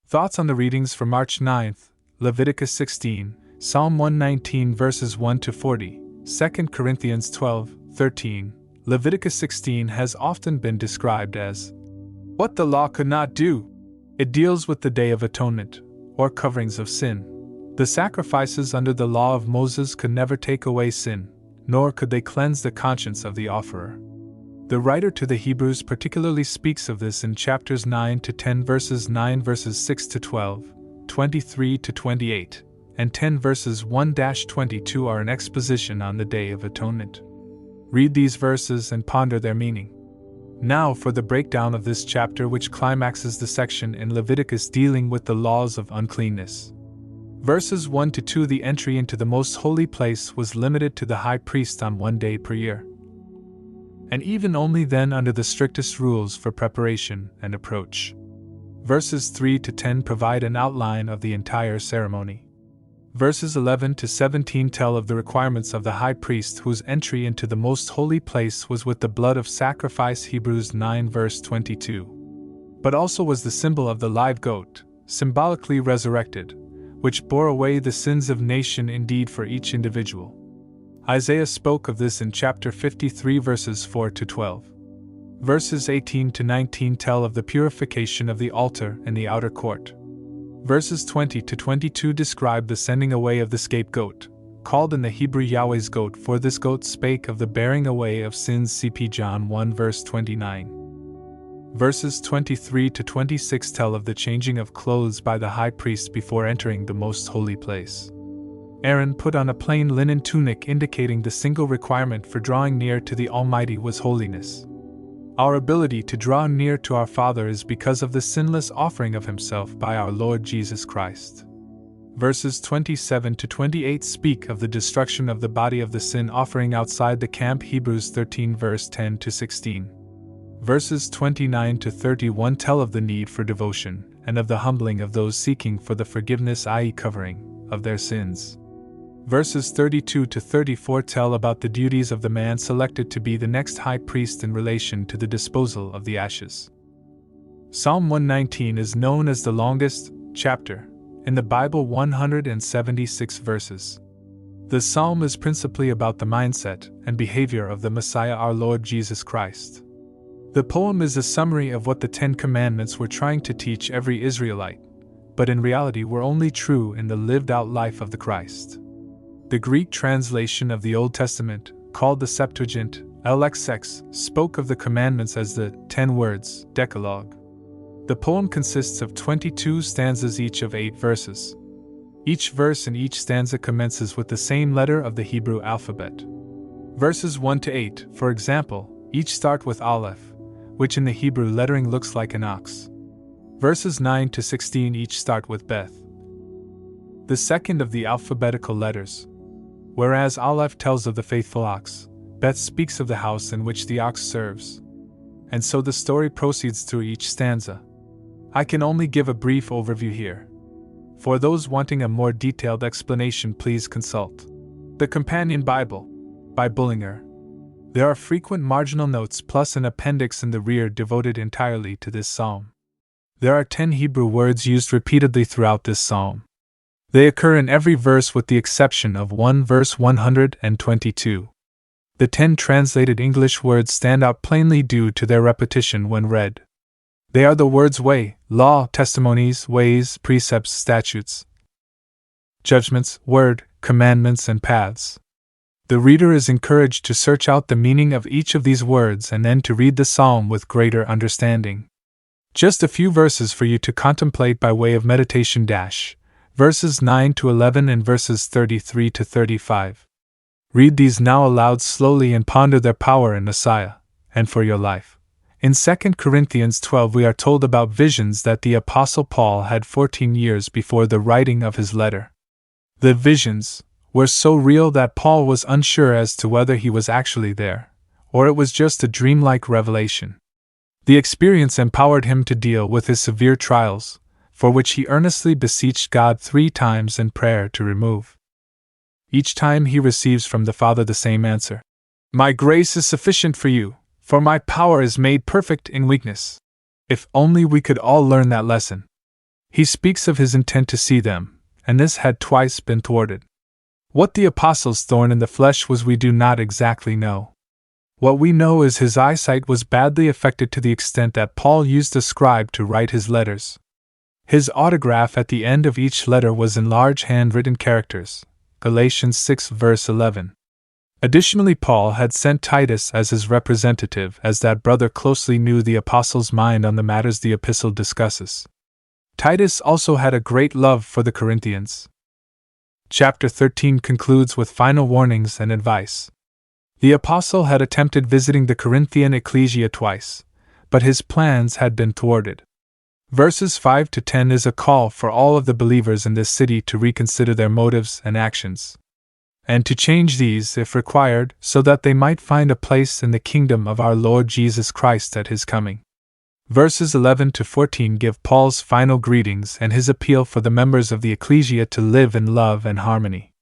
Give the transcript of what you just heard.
Thoughts on the readings for March 9th, Leviticus 16, Psalm 119 verses 1 to 40, 2 Corinthians 12:13. Leviticus 16 has often been described as what the law could not do. It deals with the Day of Atonement, or coverings of sin. The sacrifices under the law of Moses could never take away sin, nor could they cleanse the conscience of the offerer. The writer to the Hebrews particularly speaks of this in chapters 9 to 10 verses 9 verses 6 to 12, 23 to 28, and 10 verses 1-22 are an exposition on the Day of Atonement. Read these verses and ponder their meaning. Now for the breakdown of this chapter, which climaxes the section in Leviticus dealing with the laws of uncleanness. Verses 1 to 2. The entry into the most holy place was limited to the high priest on 1 day per year, and even only then under the strictest rules for preparation and approach. Verses 3 to 10 provide an outline of the entire ceremony. Verses 11 to 17 tell of the requirements of the high priest, whose entry into the most holy place was with the blood of sacrifice, Hebrews 9 verse 22. But also was the symbol of the live goat, symbolically resurrected, which bore away the sins of nation indeed for each individual. Isaiah spoke of this in chapter 53 verses 4 to 12. Verses 18 to 19 tell of the purification of the altar and the outer court. Verses 20 to 22 describe the sending away of the scapegoat, called in the Hebrew Yahweh's goat, for this goat spake of the bearing away of sins, cp. John 1 verse 29. Verses 23 to 26 tell of the changing of clothes by the high priest before entering the most holy place. Aaron put on a plain linen tunic, indicating the single requirement for drawing near to the Almighty was holiness. Our ability to draw near to our Father is because of the sinless offering of Himself by our Lord Jesus Christ. Verses 27 to 28 speak of the destruction of the body of the sin offering outside the camp, Hebrews 13 verse 10 to 16. Verses 29 to 31 tell of the need for devotion, and of the humbling of those seeking for the forgiveness, i.e. covering, of their sins. Verses 32 to 34 tell about the duties of the man selected to be the next high priest in relation to the disposal of the ashes. Psalm 119 is known as the longest chapter in the Bible, 176 verses. The psalm is principally about the mindset and behavior of the Messiah, our Lord Jesus Christ. The poem is a summary of what the 10 Commandments were trying to teach every Israelite, but in reality were only true in the lived-out life of the Christ. The Greek translation of the Old Testament, called the Septuagint, LXX, spoke of the commandments as the 10 words, Decalogue. The poem consists of 22 stanzas, each of 8 verses. Each verse in each stanza commences with the same letter of the Hebrew alphabet. Verses 1 to 8, for example, each start with Aleph, which in the Hebrew lettering looks like an ox. Verses 9 to 16 each start with Beth, the second of the alphabetical letters. Whereas Aleph tells of the faithful ox, Beth speaks of the house in which the ox serves. And so the story proceeds through each stanza. I can only give a brief overview here. For those wanting a more detailed explanation, please consult the Companion Bible by Bullinger. There are frequent marginal notes plus an appendix in the rear devoted entirely to this psalm. There are 10 Hebrew words used repeatedly throughout this psalm. They occur in every verse with the exception of one verse 122. The 10 translated English words stand out plainly due to their repetition when read. They are the words way, law, testimonies, ways, precepts, statutes, judgments, word, commandments, and paths. The reader is encouraged to search out the meaning of each of these words and then to read the psalm with greater understanding. Just a few verses for you to contemplate by way of meditation. Verses 9 to 11 and verses 33 to 35. Read these now aloud slowly and ponder their power in Messiah, and for your life. In 2 Corinthians 12 we are told about visions that the Apostle Paul had 14 years before the writing of his letter. The visions were so real that Paul was unsure as to whether he was actually there, or it was just a dreamlike revelation. The experience empowered him to deal with his severe trials, for which he earnestly beseeched God 3 times in prayer to remove. Each time he receives from the Father the same answer: "My grace is sufficient for you, for my power is made perfect in weakness." If only we could all learn that lesson. He speaks of his intent to see them, and this had twice been thwarted. What the apostle's thorn in the flesh was we do not exactly know. What we know is his eyesight was badly affected to the extent that Paul used a scribe to write his letters. His autograph at the end of each letter was in large handwritten characters, Galatians 6 verse 11. Additionally, Paul had sent Titus as his representative, as that brother closely knew the apostle's mind on the matters the epistle discusses. Titus also had a great love for the Corinthians. Chapter 13 concludes with final warnings and advice. The apostle had attempted visiting the Corinthian ecclesia twice, but his plans had been thwarted. Verses 5 to 10 is a call for all of the believers in this city to reconsider their motives and actions, and to change these if required, so that they might find a place in the kingdom of our Lord Jesus Christ at his coming. Verses 11 to 14 give Paul's final greetings and his appeal for the members of the ecclesia to live in love and harmony.